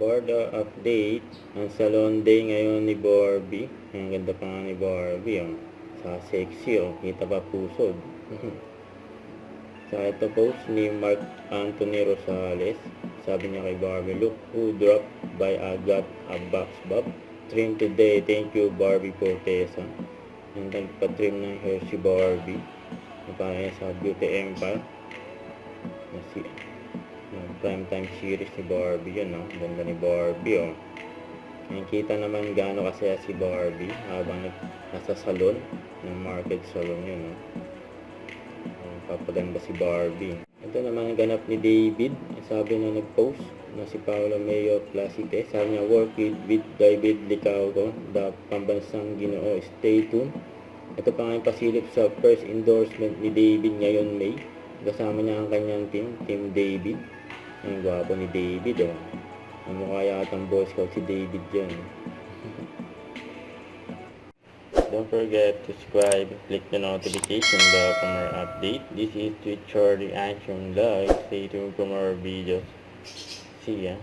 For the update, ang salon day ngayon ni Barbie. Ang ganda pa nga ni Barbie, oh. Sa sexy, oh. Kita pa pusod. Sa ito post ni Mark Anthony Rosales. Sabi niya kay Barbie, look who dropped by Agat a box bob. Trim today. Thank you Barbie Fortesa. Ang nagpa-trim ng hair si Barbie. Parang sa Beauty Empire. Kasi prime time series ni Barbie yun, no? Ganda ni Barbie, oh. Nakikita naman gaano kasaya si Barbie habang nasa salon ng market salon yun, no? Papaganda si Barbie. Ito naman ang ganap ni David. Sabi na nag-post na si Paolo Mayo Placite. Sabi niya, work with David Licauco, the pambansang Ginoo. Stay tuned. Ito pa nga yung pasilip sa first endorsement ni David ngayon May. Kasama niya ang kanyang Team David. Ang gwapo ni David, oh. Ang mukha yatang Boy Scout si David dyan. Don't forget to subscribe and click the notification bell for more update. This is Twitch Reaction Live. Stay tuned for more videos. See ya.